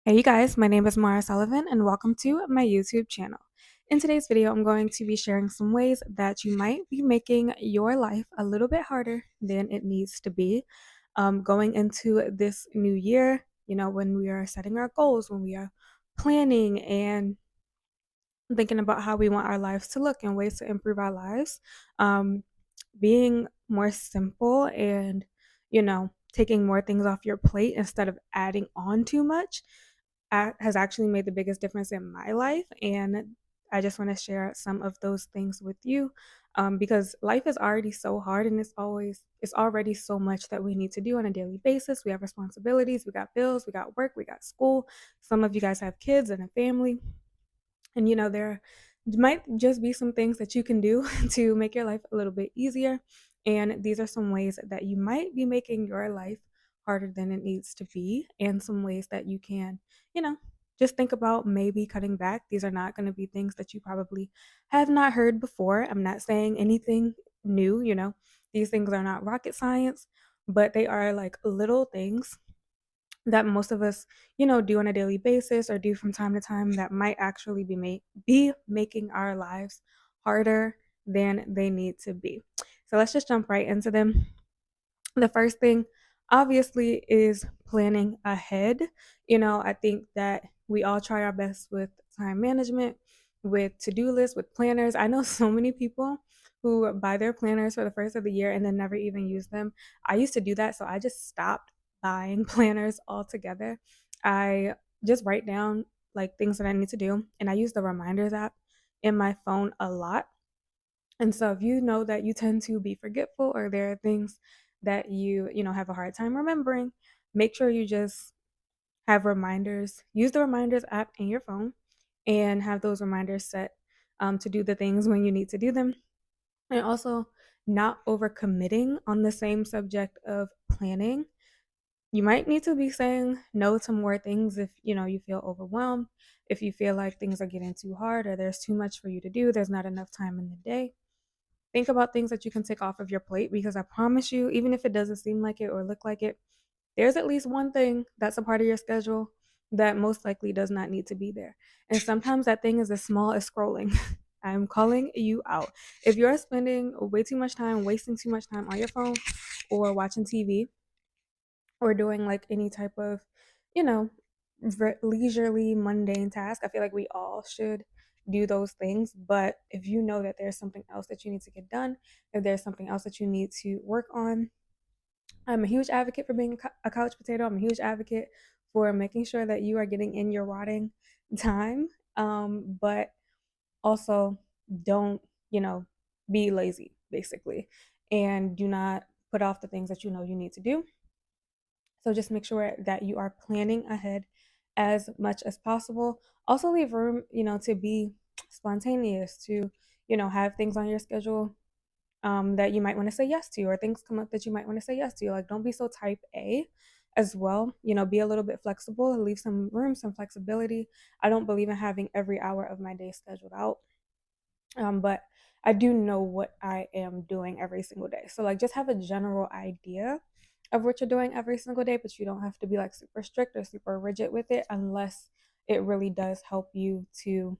Hey you guys, my name is Mara Sullivan and welcome to my YouTube channel. In today's video, I'm going to be sharing some ways that you might be making your life a little bit harder than it needs to be. Going into this new year, when we are setting our goals, when we are planning and thinking about how we want our lives to look and ways to improve our lives, um, being more simple and, taking more things off your plate instead of adding on too much has actually made the biggest difference in my life. And I just want to share some of those things with you because life is already so hard and it's already so much that we need to do on a daily basis. We have responsibilities, we got bills, we got work, we got school. Some of you guys have kids and a family. And there might just be some things that you can do to make your life a little bit easier. And these are some ways that you might be making your life harder than it needs to be, and some ways that you can, you know, just think about maybe cutting back. These are not going to be things that you probably have not heard before. I'm not saying anything new. These things are not rocket science, but they are like little things that most of us, do on a daily basis or do from time to time that might actually be making our lives harder than they need to be. So let's just jump right into them. The first thing, obviously, is planning ahead. I think that we all try our best with time management, with to do lists, with planners. I know so many people who buy their planners for the first of the year and then never even use them. I used to do that, so I just stopped buying planners altogether. I just write down like things that I need to do, and I use the reminders app in my phone a lot. And so if you know that you tend to be forgetful or there are things that you have a hard time remembering, make sure you just have reminders. Use the reminders app in your phone and have those reminders set to do the things when you need to do them. And also not overcommitting on the same subject of planning. You might need to be saying no to more things if you feel overwhelmed, if you feel like things are getting too hard or there's too much for you to do, there's not enough time in the day. Think about things that you can take off of your plate because I promise you, even if it doesn't seem like it or look like it, there's at least one thing that's a part of your schedule that most likely does not need to be there. And sometimes that thing is as small as scrolling. I'm calling you out. If you're spending way too much time, wasting too much time on your phone or watching TV or doing like any type of, you know, leisurely, mundane task, I feel like we all should do those things. But if you know that there's something else that you need to get done, if there's something else that you need to work on, I'm a huge advocate for being a couch potato. I'm a huge advocate for making sure that you are getting in your rotting time. But also don't, be lazy basically, and do not put off the things that you know you need to do. So just make sure that you are planning ahead as much as possible. Also leave room, to be spontaneous, to, have things on your schedule that you might want to say yes to, or things come up that you might want to say yes to. Like, don't be so type A as well. Be a little bit flexible, leave some room, some flexibility. I don't believe in having every hour of my day scheduled out. But I do know what I am doing every single day. So like just have a general idea of what you're doing every single day, but you don't have to be like super strict or super rigid with it unless it really does help you to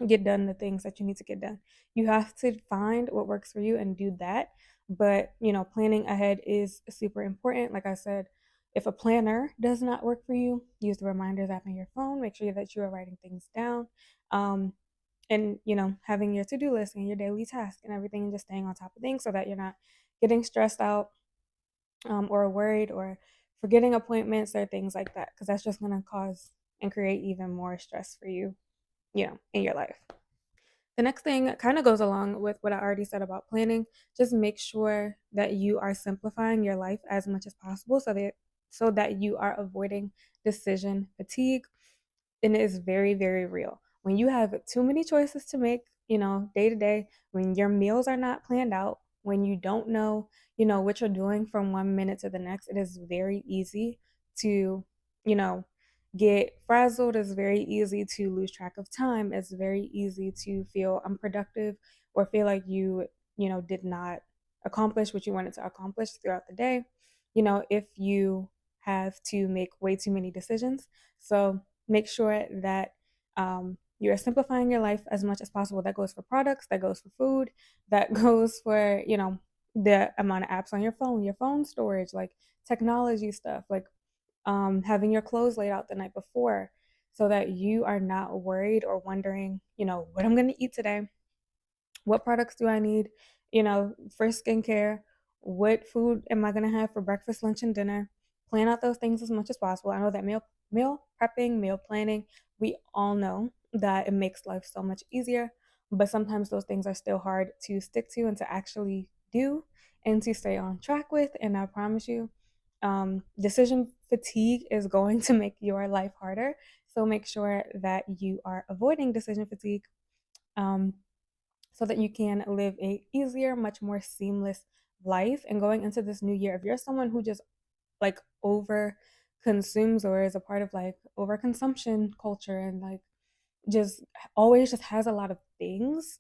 get done the things that you need to get done. You have to find what works for you and do that. But, planning ahead is super important. Like I said, if a planner does not work for you, use the reminders app on your phone. Make sure that you are writing things down. Um, and having your to-do list and your daily task and everything, and just staying on top of things so that you're not getting stressed out or worried or forgetting appointments or things like that, because that's just going to cause and create even more stress for you, in your life. The next thing kind of goes along with what I already said about planning. Just make sure that you are simplifying your life as much as possible so that you are avoiding decision fatigue. And it is very, very real. When you have too many choices to make, day to day, when your meals are not planned out, when you don't know, what you're doing from 1 minute to the next, it is very easy to, you know, get frazzled. It's very easy to lose track of time. It's very easy to feel unproductive or feel like did not accomplish what you wanted to accomplish throughout the day. If you have to make way too many decisions. So make sure that you're simplifying your life as much as possible. That goes for products, that goes for food, that goes for, the amount of apps on your phone storage, like technology stuff, like having your clothes laid out the night before so that you are not worried or wondering, what I'm going to eat today, what products do I need, for skincare, what food am I going to have for breakfast, lunch, and dinner. Plan out those things as much as possible. I know that meal prepping, meal planning, we all know that it makes life so much easier, but sometimes those things are still hard to stick to and to actually do and to stay on track with. And I promise you, decision fatigue is going to make your life harder. So make sure that you are avoiding decision fatigue. Um, so that you can live a easier, much more seamless life. And going into this new year, if you're someone who just like over consumes or is a part of like overconsumption culture and like just always just has a lot of things,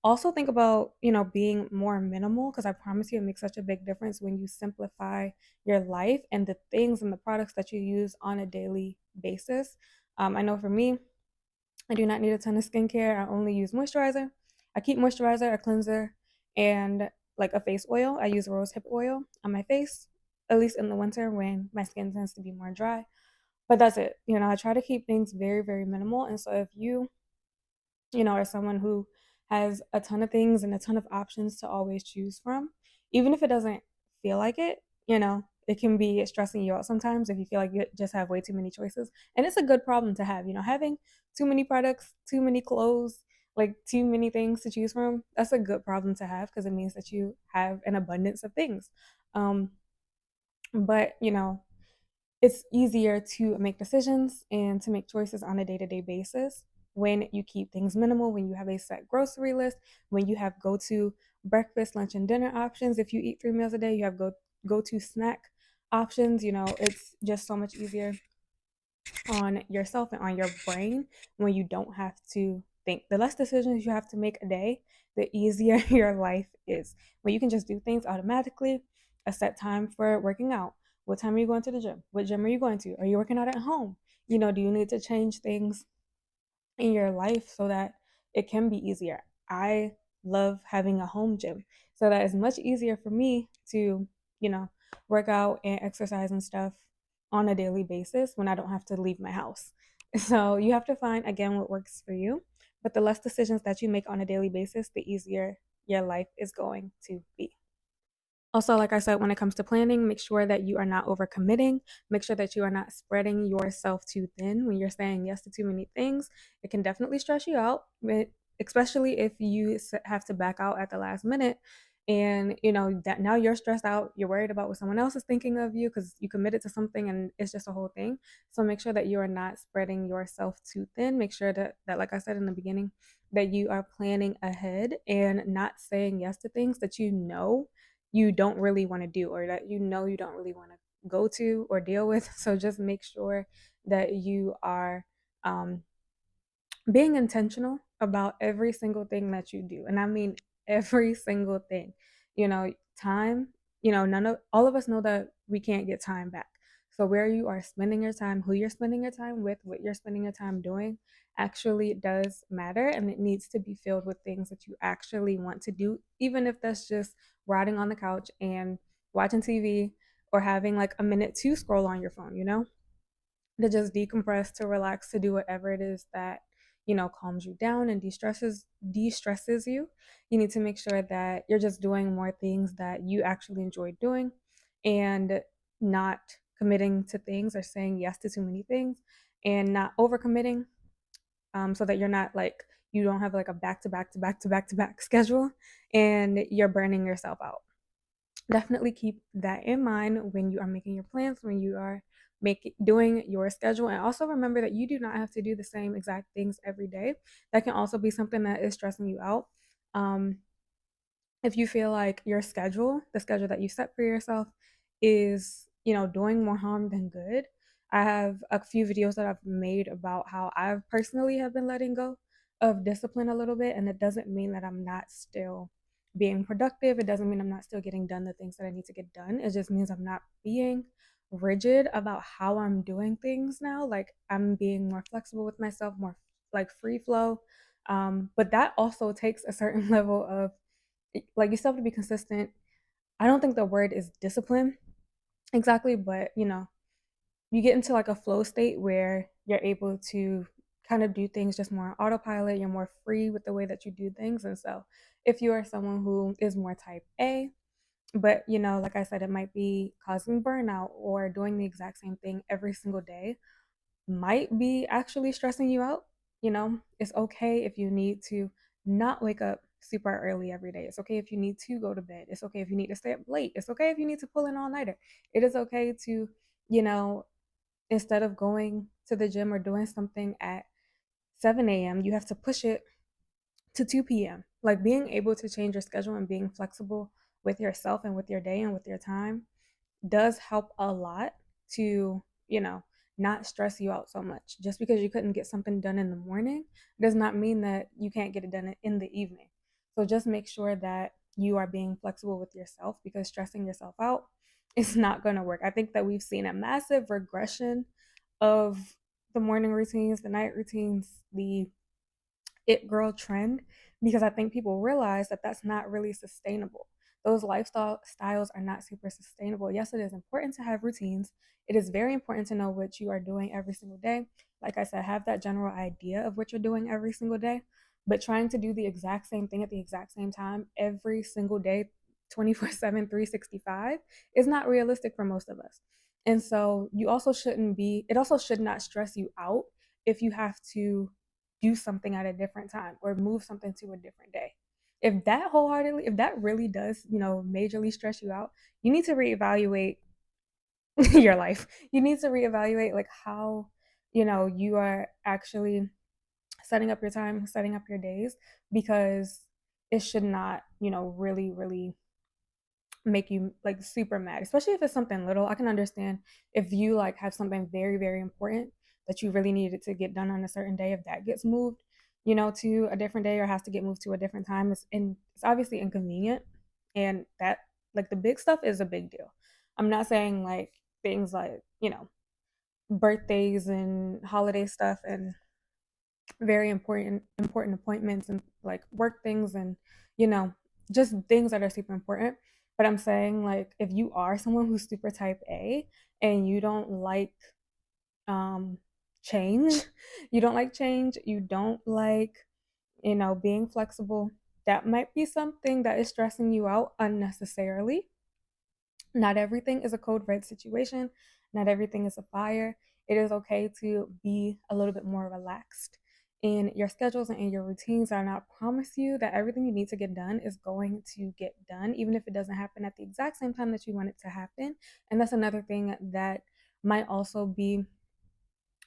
also think about, being more minimal, because I promise you it makes such a big difference when you simplify your life and the things and the products that you use on a daily basis. I know for me, I do not need a ton of skincare. I only use moisturizer. I keep moisturizer, a cleanser, and like a face oil. I use rose hip oil on my face, at least in the winter when my skin tends to be more dry. But that's it. I try to keep things very, very minimal. And so if you, or someone who has a ton of things and a ton of options to always choose from, even if it doesn't feel like it, it can be stressing you out sometimes if you feel like you just have way too many choices. And it's a good problem to have, having too many products, too many clothes, like too many things to choose from. That's a good problem to have because it means that you have an abundance of things. Um, but it's easier to make decisions and to make choices on a day-to-day basis when you keep things minimal, when you have a set grocery list, when you have go-to breakfast, lunch, and dinner options. If you eat 3 meals a day, you have go-to snack options. It's just so much easier on yourself and on your brain when you don't have to think. The less decisions you have to make a day, the easier your life is. When you can just do things automatically, a set time for working out. What time are you going to the gym? What gym are you going to? Are you working out at home? Do you need to change things in your life so that it can be easier? I love having a home gym so that it's much easier for me to, you know, work out and exercise and stuff on a daily basis when I don't have to leave my house. So you have to find again what works for you, but the less decisions that you make on a daily basis, the easier your life is going to be. Also, like I said, when it comes to planning, make sure that you are not overcommitting. Make sure that you are not spreading yourself too thin when you're saying yes to too many things. It can definitely stress you out, especially if you have to back out at the last minute. And that now you're stressed out, you're worried about what someone else is thinking of you because you committed to something and it's just a whole thing. So make sure that you are not spreading yourself too thin. Make sure that like I said in the beginning, that you are planning ahead and not saying yes to things that you don't really want to do or that you don't really want to go to or deal with. So just make sure that you are um, being intentional about every single thing that you do. And I mean every single thing. Time, none of all of us know that we can't get time back. So where you are spending your time, who you're spending your time with, what you're spending your time doing actually does matter, and it needs to be filled with things that you actually want to do, even if that's just riding on the couch and watching TV or having like a minute to scroll on your phone, to just decompress, to relax, to do whatever it is that calms you down and de-stresses you. You need to make sure that you're just doing more things that you actually enjoy doing and not committing to things or saying yes to too many things and not overcommitting, so that you're not like you don't have like a back to back to back to back to back schedule and you're burning yourself out. Definitely keep that in mind when you are making your plans, when you are doing your schedule. And also remember that you do not have to do the same exact things every day. That can also be something that is stressing you out. um, if you feel like the schedule that you set for yourself is, doing more harm than good, I have a few videos that I've made about how I personally have been letting go of discipline a little bit. And it doesn't mean that I'm not still being productive. It doesn't mean I'm not still getting done the things that I need to get done. It just means I'm not being rigid about how I'm doing things now. Like I'm being more flexible with myself, more like free flow. But that also takes a certain level of like you still have to be consistent. I don't think the word is discipline exactly, but you get into like a flow state where you're able to kind of do things just more on autopilot. You're more free with the way that you do things. And so if you are someone who is more type A, but like I said, it might be causing burnout or doing the exact same thing every single day might be actually stressing you out. It's okay if you need to not wake up super early every day. It's okay if you need to go to bed. It's okay if you need to stay up late. It's okay if you need to pull an all nighter. It is okay to, you know, instead of going to the gym or doing something at 7 a.m., you have to push it to 2 p.m. Like being able to change your schedule and being flexible with yourself and with your day and with your time does help a lot to, not stress you out so much. Just because you couldn't get something done in the morning does not mean that you can't get it done in the evening. So just make sure that you are being flexible with yourself because stressing yourself out is not going to work. I think that we've seen a massive regression of the morning routines, the night routines, the it girl trend because I think people realize that that's not really sustainable. Those lifestyle styles are not super sustainable. Yes, it is important to have routines. It is very important to know what you are doing every single day. Like I said, have that general idea of what you're doing every single day, but trying to do the exact same thing at the exact same time every single day, 24/7, 365, is not realistic for most of us. And so you also shouldn't be, it also should not stress you out if you have to do something at a different time or move something to a different day. If that really does, majorly stress you out, you need to reevaluate your life. You need to reevaluate like how, you are actually setting up your time, setting up your days, because it should not, really, really make you like super mad, especially if it's something little. I can understand if you like have something very, very important that you really needed to get done on a certain day, if that gets moved, to a different day or has to get moved to a different time. It's obviously inconvenient. And that like the big stuff is a big deal. I'm not saying like things like, birthdays and holiday stuff and very important appointments and like work things and you know just things that are super important. But I'm saying like if you are someone who's super type A and you don't like um change, you don't like change, you don't like being flexible, that might be something that is stressing you out unnecessarily. Not everything is a code red situation. Not everything is a fire. It is okay to be a little bit more relaxed in your schedules and in your routines. I not promise you that everything you need to get done is going to get done, even if it doesn't happen at the exact same time that you want it to happen. And that's another thing that might also be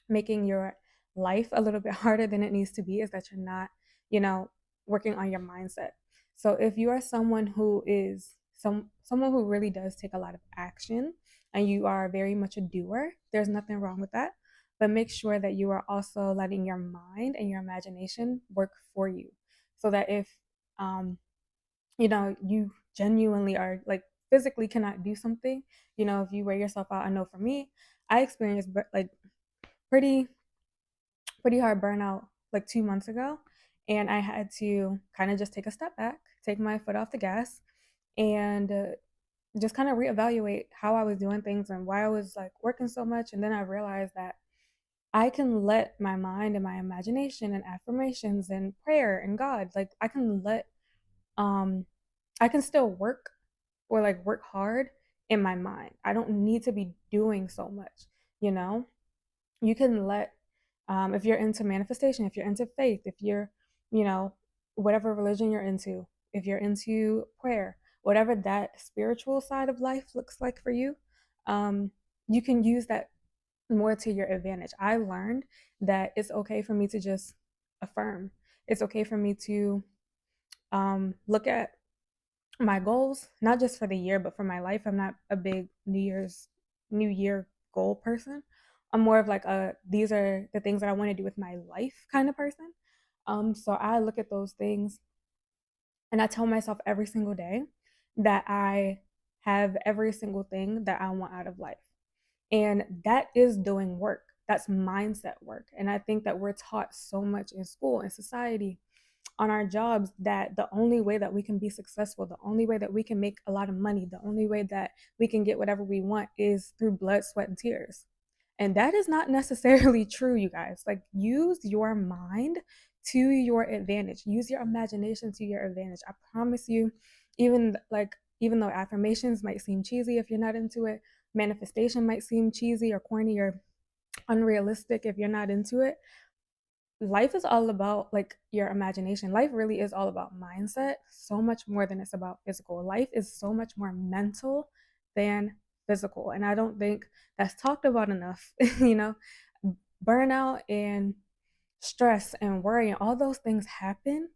making your life a little bit harder than it needs to be is that you're not, you know, working on your mindset. So if you are someone who is someone who really does take a lot of action and you are very much a doer, there's nothing wrong with that. But make sure that you are also letting your mind and your imagination work for you. So that if you genuinely are like physically cannot do something, if you wear yourself out. I know for me, I experienced like pretty pretty hard burnout like 2 months ago. And I had to kind of just take a step back, take my foot off the gas, and just kind of reevaluate how I was doing things and why I was like working so much. And then I realized that I can let my mind and my imagination and affirmations and prayer and God, like um, I can still work or like work hard in my mind. I don't need to be doing so much, you know? You can let if you're into manifestation, if you're into faith, if you're you know whatever religion you're into, if you're into prayer, whatever that spiritual side of life looks like for you, um, you can use that more to your advantage. I learned that it's okay for me to just affirm. It's okay for me to look at my goals, not just for the year, but for my life. I'm not a big New Year goal person. I'm more of like these are the things that I want to do with my life kind of person. So I look at those things and I tell myself every single day that I have every single thing that I want out of life. And that is doing work. That's mindset work. And I think that we're taught so much in school and society, on our jobs, that the only way that we can be successful, the only way that we can make a lot of money, the only way that we can get whatever we want is through blood, sweat, and tears. And that is not necessarily true, you guys. Like, use your mind to your advantage. Use your imagination to your advantage. I promise you, even though affirmations might seem cheesy if you're not into it, manifestation might seem cheesy or corny or unrealistic if you're not into it, life is all about like your imagination. Life really is all about mindset, so much more than it's about physical. Life is so much more mental than physical. And I don't think that's talked about enough. you know, Burnout and stress and worry and all those things happen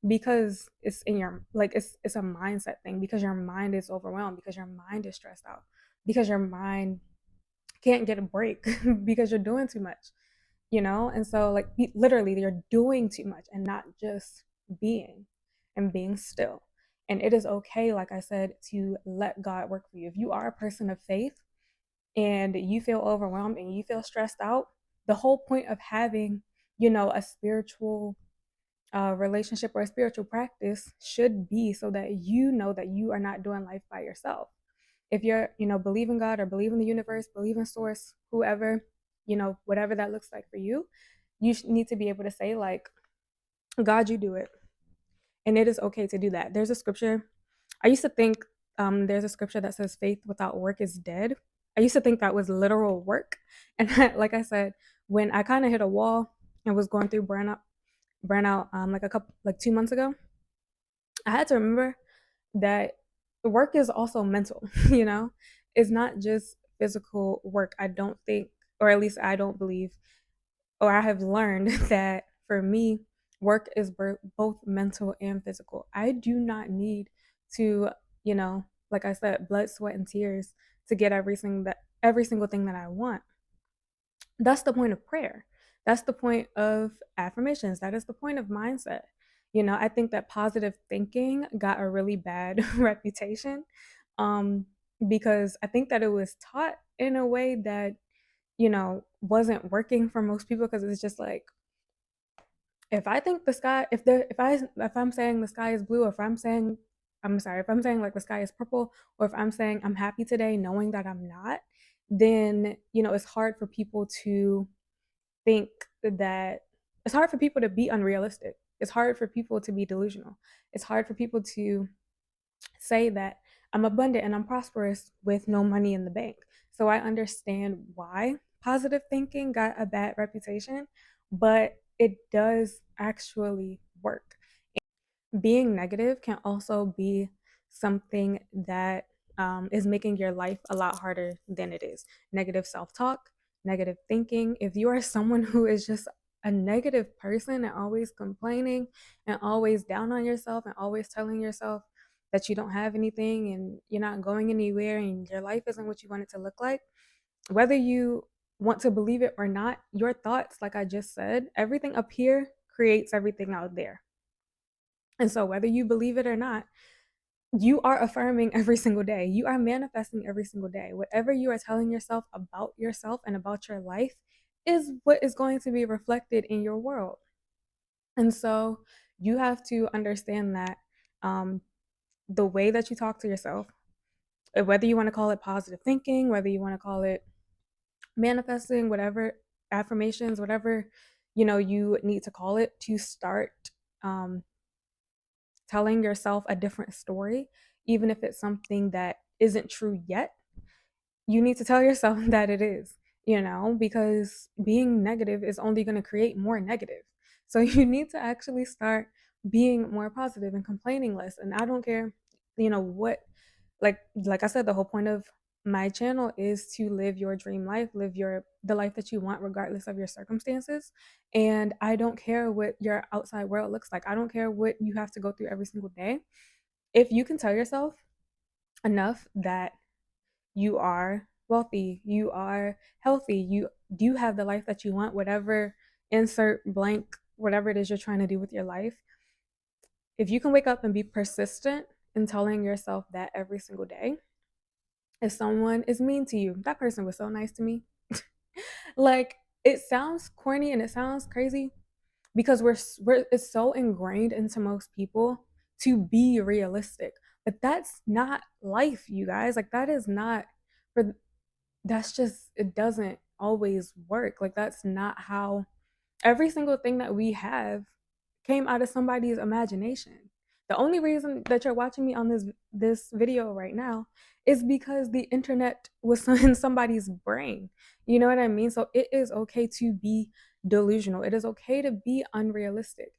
because it's in your, like, it's a mindset thing, because your mind is overwhelmed, because your mind is stressed out, because your mind can't get a break because you're doing too much. And so, like, literally you're doing too much and not just being, and being still. And it is okay, like I said, to let God work for you. If you are a person of faith and you feel overwhelmed and you feel stressed out, the whole point of having, a spiritual relationship or a spiritual practice should be so that you know that you are not doing life by yourself. If you're, believe in God or believe in the universe, believe in source, whoever, whatever that looks like for you, you need to be able to say, like, God, you do it. And it is okay to do that. There's a scripture. I used to think there's a scripture that says faith without work is dead. I used to think that was literal work. And like I said, when I kind of hit a wall and was going through burnout, like 2 months ago, I had to remember that the work is also mental. It's not just physical work. I don't think, or at least I don't believe, or I have learned that for me, work is both mental and physical. I do not need to, like I said, blood, sweat, and tears to get every single thing that I want. That's the point of prayer. That's the point of affirmations. That is the point of mindset. I think that positive thinking got a really bad reputation, um, because I think that it was taught in a way that, wasn't working for most people, because it's just like, if I think the sky, if I'm saying the sky is blue, or if I'm saying, I'm sorry, if I'm saying like the sky is purple, or if I'm saying I'm happy today, knowing that I'm not, then, it's hard for people to think that, it's hard for people to be unrealistic. It's hard for people to be delusional. It's hard for people to say that I'm abundant and I'm prosperous with no money in the bank. So I understand why positive thinking got a bad reputation, but it does actually work. Being negative can also be something that is making your life a lot harder than it is. Negative self talk, negative thinking. If you are someone who is just a negative person and always complaining and always down on yourself and always telling yourself that you don't have anything and you're not going anywhere and your life isn't what you want it to look like, whether you want to believe it or not, your thoughts, like I just said, everything up here creates everything out there. And so, whether you believe it or not, you are affirming every single day. You are manifesting every single day. Whatever you are telling yourself and about your life is what is going to be reflected in your world. And so, you have to understand that um, the way that you talk to yourself, whether you want to call it positive thinking, whether you want to call it manifesting, whatever, affirmations, whatever you need to call it, to start um, telling yourself a different story, even if it's something that isn't true yet, you need to tell yourself that it is, because being negative is only going to create more negative. So you need to actually start being more positive and complaining less. And I don't care, what, like I said, the whole point of my channel is to live your dream life, live the life that you want regardless of your circumstances. And I don't care what your outside world looks like. I don't care what you have to go through every single day. If you can tell yourself enough that you are wealthy, you are healthy, you do have the life that you want, whatever, insert blank, whatever it is you're trying to do with your life, if you can wake up and be persistent in telling yourself that every single day, If someone is mean to you, that person was so nice to me. Like, it sounds corny and it sounds crazy because we're it's so ingrained into most people to be realistic. But that's not life, you guys. Like, that is not for that's just it doesn't always work. Like, that's not how every single thing that we have came out of somebody's imagination. The only reason that you're watching me on this video right now is because the internet was in somebody's brain. You know what I mean? So it is okay to be delusional. It is okay to be unrealistic.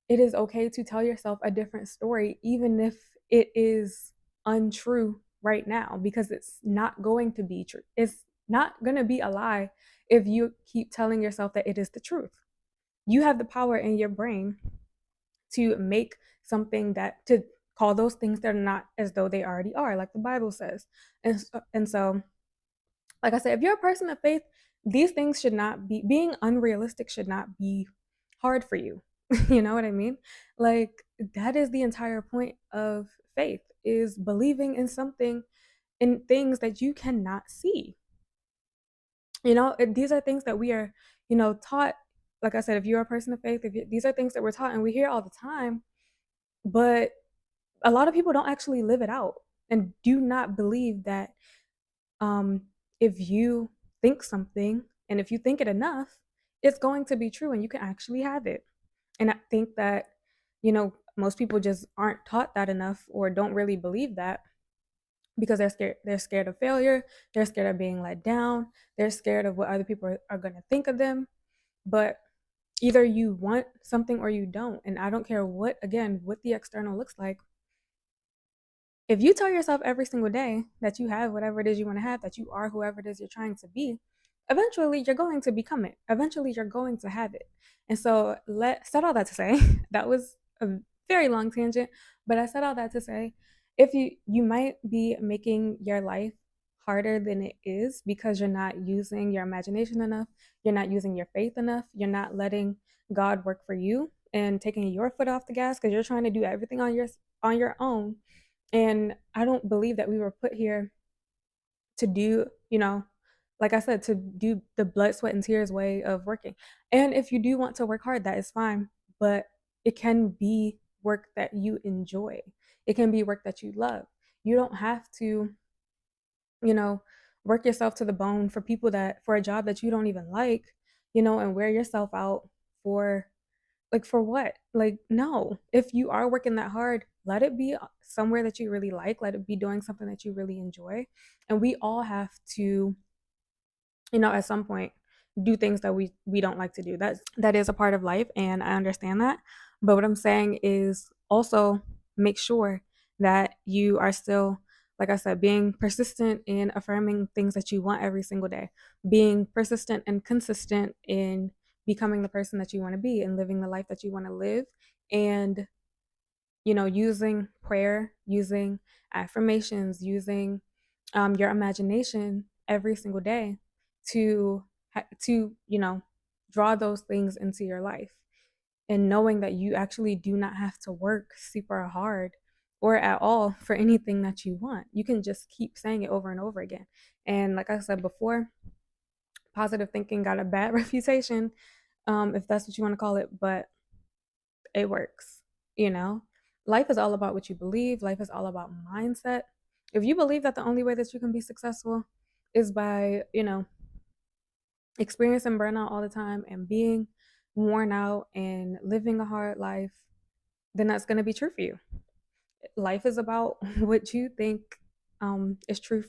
It is okay to tell yourself a different story even if it is untrue right now, because it's not going to be true. It's not going to be a lie if you keep telling yourself that it is the truth. You have the power in your brain to make something that to call those things that are not as though they already are, like the Bible says. And so, like I said, if you're a person of faith, these things should not be being unrealistic should not be hard for you. You know what I mean? Like, that is the entire point of faith, is believing in something, in things that you cannot see. These are things that we are, taught. Like I said, if you're a person of faith, these are things that we're taught and we hear all the time, but a lot of people don't actually live it out and do not believe that, um, if you think something and if you think it enough, it's going to be true and you can actually have it. And I think that, most people just aren't taught that enough or don't really believe that because they're scared. They're scared of failure. They're scared of being let down. They're scared of what other people are going to think of them. But either you want something or you don't. And I don't care what the external looks like. If you tell yourself every single day that you have whatever it is you want to have, that you are whoever it is you're trying to be, eventually you're going to become it. Eventually you're going to have it. And so let said all that to say, that was a very long tangent, but I said all that to say, if you might be making your life harder than it is because you're not using your imagination enough, you're not using your faith enough, you're not letting God work for you and taking your foot off the gas because you're trying to do everything on your own. And I don't believe that we were put here to do, like I said, to do the blood, sweat, and tears way of working. And if you do want to work hard, that is fine. But it can be work that you enjoy, it can be work that you love. You don't have to, you know, work yourself to the bone for a job that you don't even like, and wear yourself out for for what? Like, no. If you are working that hard, let it be somewhere that you really like. Let it be doing something that you really enjoy. And we all have to, at some point, do things that we don't like to do. That is a part of life, and I understand that. But what I'm saying is also make sure that you are still, like I said, being persistent in affirming things that you want every single day, being persistent and consistent in becoming the person that you want to be and living the life that you want to live, and using prayer, using affirmations, using your imagination every single day to draw those things into your life, and knowing that you actually do not have to work super hard or at all for anything that you want. You can just keep saying it over and over again. And like I said before, positive thinking got a bad reputation, if that's what you want to call it, but it works. You know, life is all about what you believe, life is all about mindset. If you believe that the only way that you can be successful is by, experiencing burnout all the time and being worn out and living a hard life, then that's going to be true for you. Life is about what you think is true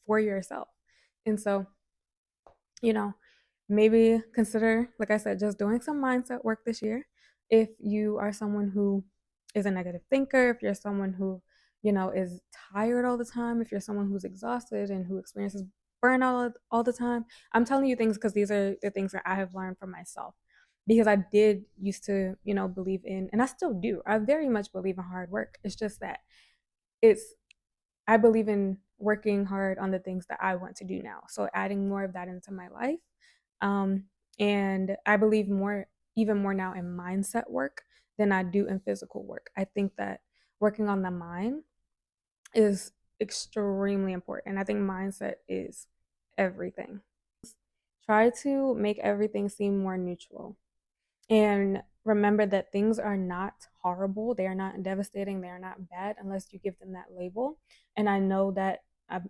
for yourself. And so, you know, maybe consider, like I said, just doing some mindset work this year. If you are someone who is a negative thinker, if you're someone who, is tired all the time, if you're someone who's exhausted and who experiences burnout all the time, I'm telling you things because these are the things that I have learned from myself. Because I did used to, believe in, and I still do. I very much believe in hard work. It's just that it's I believe in working hard on the things that I want to do now. So adding more of that into my life. Um, and I believe even more now in mindset work than I do in physical work. I think that working on the mind is extremely important. I think mindset is everything. Try to make everything seem more neutral. And remember that things are not horrible. They are not devastating. They are not bad unless you give them that label. And I know that I'm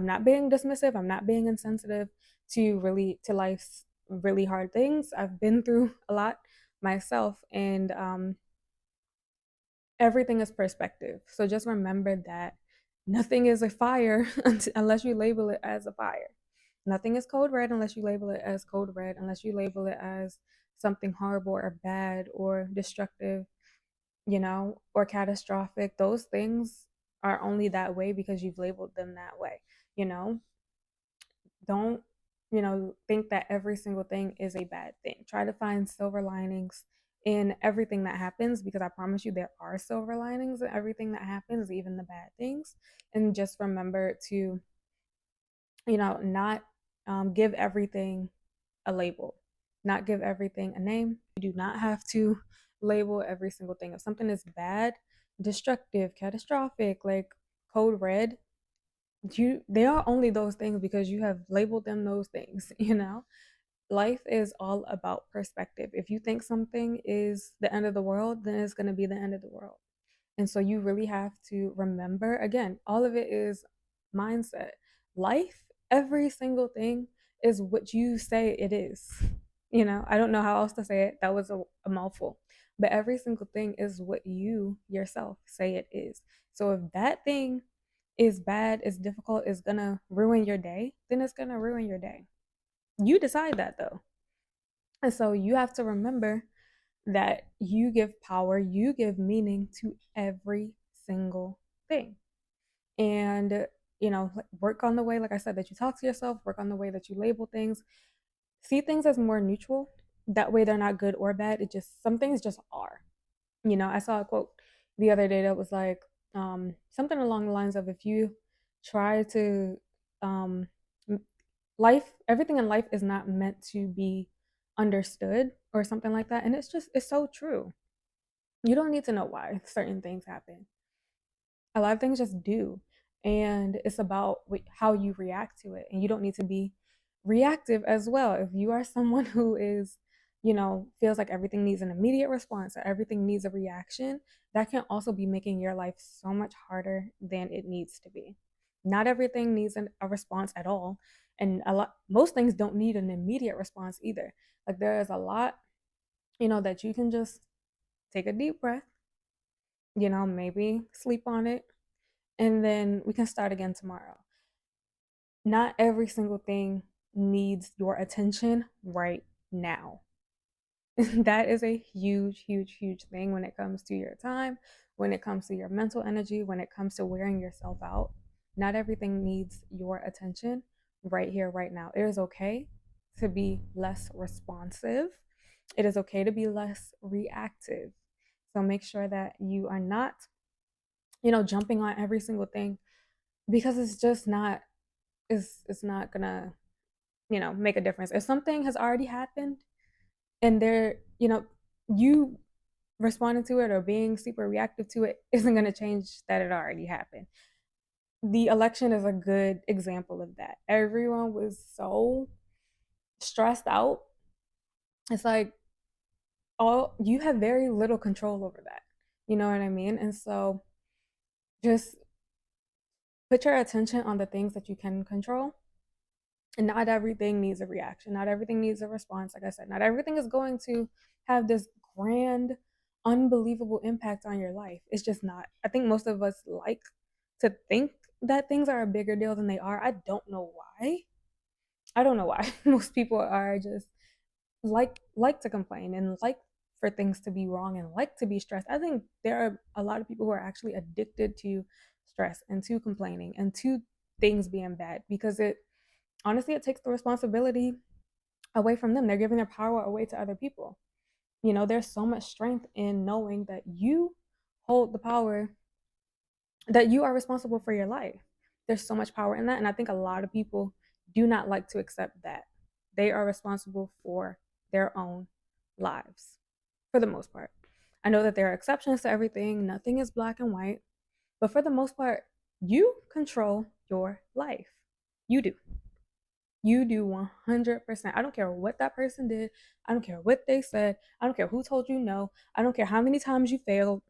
not being dismissive. I'm not being insensitive to life's really hard things. I've been through a lot myself, and everything is perspective. So just remember that nothing is a fire unless you label it as a fire. Nothing is code red unless you label it as code red, unless you label it as something horrible or bad or destructive, or catastrophic. Those things are only that way because you've labeled them that way, you know? Don't, think that every single thing is a bad thing. Try to find silver linings in everything that happens, because I promise you there are silver linings in everything that happens, even the bad things. And just remember to, not give everything a label, not give everything a name. You do not have to label every single thing. If something is bad, destructive, catastrophic, like code red, they are only those things because you have labeled them those things. Life is all about perspective. If you think something is the end of the world, then it's going to be the end of the world. And so you really have to remember, again, all of it is mindset. Life, every single thing is what you say it is. I don't know how else to say it. That was a mouthful. But every single thing is what you yourself say it is. So if that thing is bad, is difficult, is going to ruin your day, then it's going to ruin your day. You decide that though. And so you have to remember that you give power, you give meaning to every single thing. And, work on the way, like I said, that you talk to yourself, work on the way that you label things, see things as more neutral. That way they're not good or bad. Some things just are. I saw a quote the other day that was like, something along the lines of, if you try to, um, everything in life is not meant to be understood, or something like that. And it's so true. You don't need to know why certain things happen. A lot of things just do. And it's about how you react to it. And you don't need to be reactive as well. If you are someone who is, feels like everything needs an immediate response or everything needs a reaction, that can also be making your life so much harder than it needs to be. Not everything needs a response at all. And most things don't need an immediate response either. Like there is a lot, that you can just take a deep breath, maybe sleep on it, and then we can start again tomorrow. Not every single thing needs your attention right now. That is a huge, huge, huge thing when it comes to your time, when it comes to your mental energy, when it comes to wearing yourself out. Not everything needs your attention right here, right now. It is okay to be less responsive. It is okay to be less reactive. So make sure that you are not, jumping on every single thing, because it's just not, it's not gonna, make a difference. If something has already happened and you responding to it or being super reactive to it isn't gonna change that it already happened. The election is a good example of that. Everyone was so stressed out. It's like, all you have very little control over that. You know what I mean? And so just put your attention on the things that you can control. And not everything needs a reaction. Not everything needs a response. Like I said, not everything is going to have this grand, unbelievable impact on your life. It's just not. I think most of us like to think that things are a bigger deal than they are. I don't know why. I don't know why. Most people are just like to complain and like for things to be wrong and like to be stressed. I think there are a lot of people who are actually addicted to stress and to complaining and to things being bad, because it honestly, it takes the responsibility away from them. They're giving their power away to other people. There's so much strength in knowing that you hold the power, that you are responsible for your life. There's so much power in that. And I think a lot of people do not like to accept that they are responsible for their own lives for the most part. I know that there are exceptions to everything, nothing is black and white, but for the most part, You control your life. You do. You do 100%. I don't care what that person did. I don't care what they said. I don't care who told you no. I don't care how many times you failed.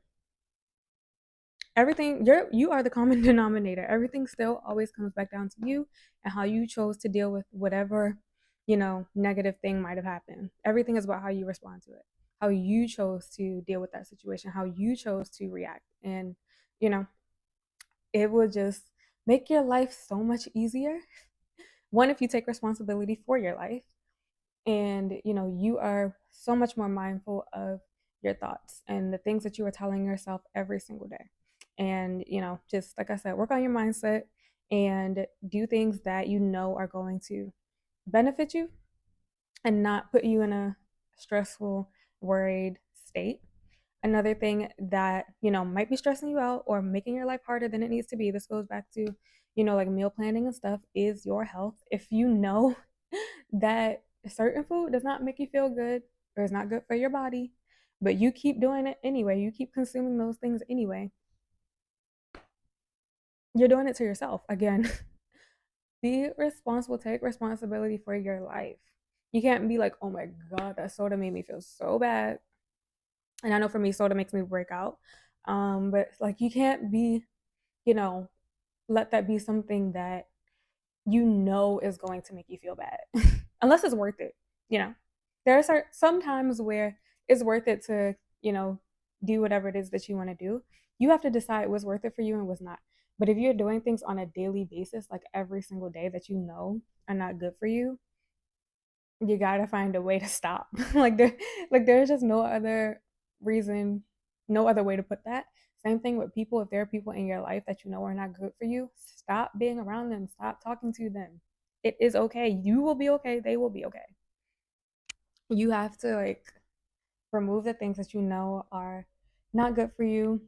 Everything, you are the common denominator. Everything still always comes back down to you and how you chose to deal with whatever, negative thing might have happened. Everything is about how you respond to it, how you chose to deal with that situation, how you chose to react. And, you know, it will just make your life so much easier. One, if you take responsibility for your life, and you are so much more mindful of your thoughts and the things that you are telling yourself every single day. And just like I said, work on your mindset and do things that are going to benefit you and not put you in a stressful, worried state. Another thing that might be stressing you out or making your life harder than it needs to be, this goes back to like meal planning and stuff, is your health. If you know that certain food does not make you feel good or is not good for your body, but you keep doing it anyway, you keep consuming those things anyway, you're doing it to yourself. Again, be responsible, take responsibility for your life. You can't be like, oh my God, that soda made me feel so bad. And I know for me, soda makes me break out. But like, you can't be, you know, let that be something that is going to make you feel bad, unless it's worth it. You know, there are some times where it's worth it to, do whatever it is that you want to do. You have to decide what's worth it for you and what's not. But if you're doing things on a daily basis, like every single day that are not good for you gotta find a way to stop. There's just no other reason, no other way to put that. Same thing with people. If there are people in your life that are not good for you, stop being around them. Stop talking to them. It is okay. You will be okay. They will be okay. You have to remove the things that are not good for you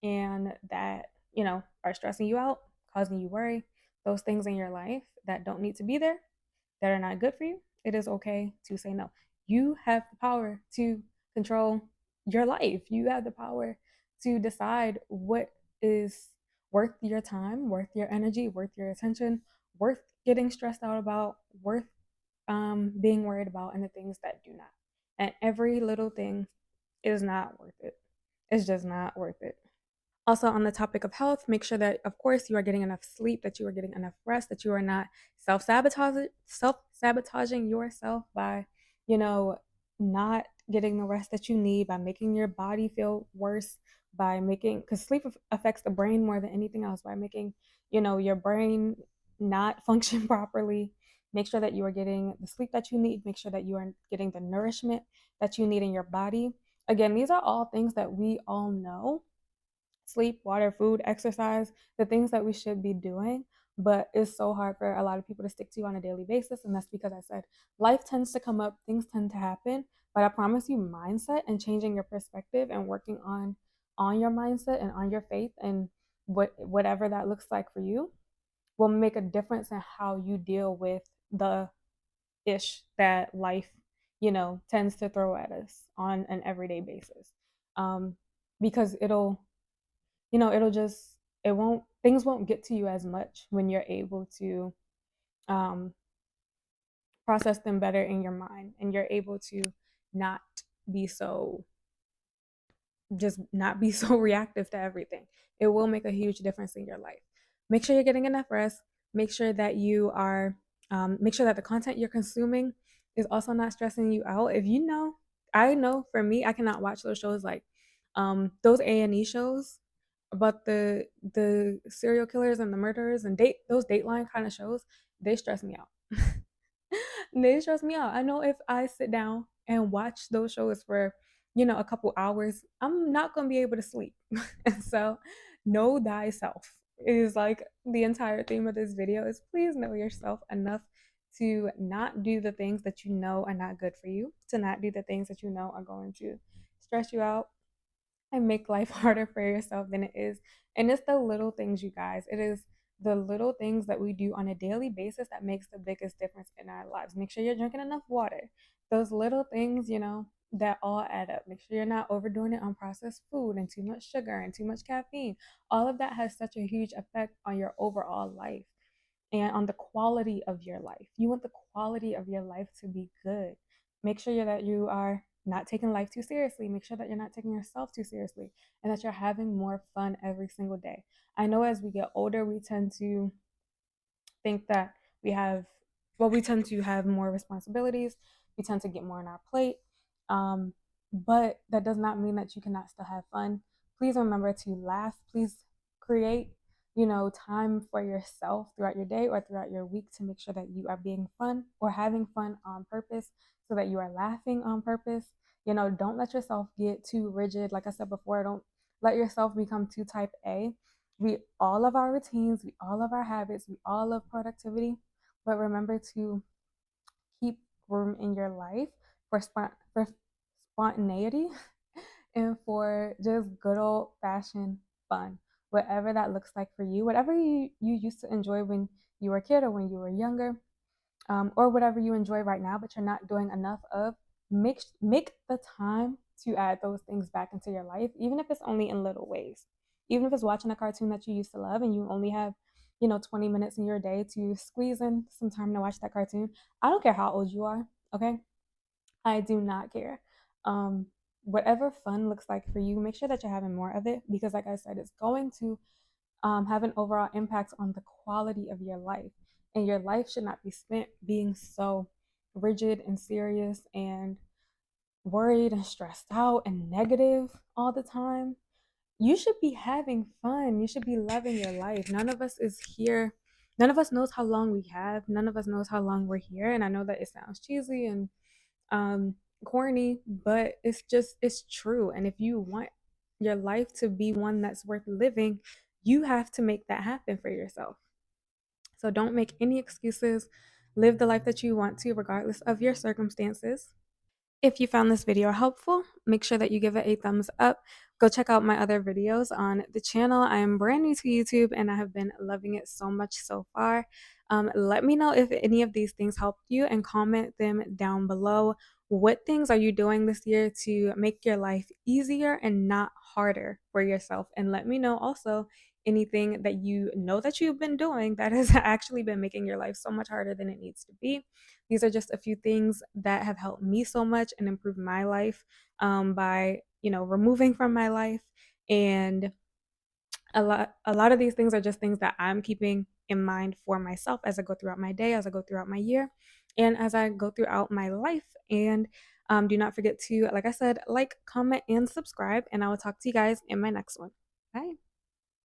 and that are stressing you out, causing you worry. Those things in your life that don't need to be there, that are not good for you, it is okay to say no. You have the power to control your life. You have the power to decide what is worth your time, worth your energy, worth your attention, worth getting stressed out about, worth being worried about, and the things that do not. And every little thing is not worth it. It's just not worth it. Also, on the topic of health, make sure that, of course, you are getting enough sleep, that you are getting enough rest, that you are not self sabotaging yourself by, not getting the rest that you need, by making your body feel worse, by making, because sleep affects the brain more than anything else, by making, your brain not function properly. Make sure that you are getting the sleep that you need. Make sure that you are getting the nourishment that you need in your body. Again, these are all things that we all know: sleep, water, food, exercise, the things that we should be doing. But it's so hard for a lot of people to stick to on a daily basis. And that's because I said life tends to come up, things tend to happen. But I promise you, mindset and changing your perspective and working on your mindset and on your faith and whatever that looks like for you will make a difference in how you deal with the ish that life, tends to throw at us on an everyday basis. Because it'll just, it won't, things won't get to you as much when you're able to um, process them better in your mind and you're able to not be so not be so reactive to everything. It will make a huge difference in your life. Make sure you're getting enough rest. Make sure that make sure that the content you're consuming is also not stressing you out. If I know for me, I cannot watch those shows like those A&E shows about the serial killers and the murderers and those Dateline kind of shows. They stress me out. They stress me out. I know if I sit down and watch those shows for, a couple hours, I'm not going to be able to sleep. And so, know thyself is like the entire theme of this video is please know yourself enough to not do the things that are not good for you, to not do the things that are going to stress you out and make life harder for yourself than it is. And it's the little things, you guys. It is the little things that we do on a daily basis that makes the biggest difference in our lives. Make sure you're drinking enough water. Those little things, that all add up. Make sure you're not overdoing it on processed food and too much sugar and too much caffeine. All of that has such a huge effect on your overall life and on the quality of your life. You want the quality of your life to be good. Make sure that you are not taking life too seriously. Make sure that you're not taking yourself too seriously and that you're having more fun every single day. I know as we get older, we tend to think that we have, well, we tend to have more responsibilities. We tend to get more on our plate. Um, but that does not mean that you cannot still have fun. Please remember to laugh. Please create, time for yourself throughout your day or throughout your week to make sure that you are being fun or having fun on purpose so that you are laughing on purpose. Don't let yourself get too rigid. Like I said before, don't let yourself become too type A. We all love our routines, we all love our habits, we all love productivity, but remember to keep room in your life for spontaneity and for just good old fashioned fun, whatever that looks like for you, whatever you used to enjoy when you were a kid or when you were younger, or whatever you enjoy right now, but you're not doing enough of. Make the time to add those things back into your life, even if it's only in little ways. Even if it's watching a cartoon that you used to love and you only have, 20 minutes in your day to squeeze in some time to watch that cartoon. I don't care how old you are, okay? I do not care. Um, Whatever fun looks like for you, make sure that you're having more of it because, like I said, it's going to have an overall impact on the quality of your life. And your life should not be spent being so rigid and serious and worried and stressed out and negative all the time. You should be having fun. You should be loving your life. None of us is here. None of us knows how long we have. None of us knows how long we're here. And I know that it sounds cheesy and um, corny, but it's true. And if you want your life to be one that's worth living, you have to make that happen for yourself. So don't make any excuses. Live the life that you want to, regardless of your circumstances. If you found this video helpful, make sure that you give it a thumbs up. Go check out my other videos on the channel. I am brand new to YouTube and I have been loving it so much so far. Let me know if any of these things helped you and comment them down below. What things are you doing this year to make your life easier and not harder for yourself? And let me know also anything that you know that you've been doing that has actually been making your life so much harder than it needs to be. These are just a few things that have helped me so much and improved my life by removing from my life. And a lot of these things are just things that I'm keeping in mind for myself as I go throughout my day, as I go throughout my year, and as I go throughout my life. And do not forget to, like I said, like, comment, and subscribe. And I will talk to you guys in my next one. Bye.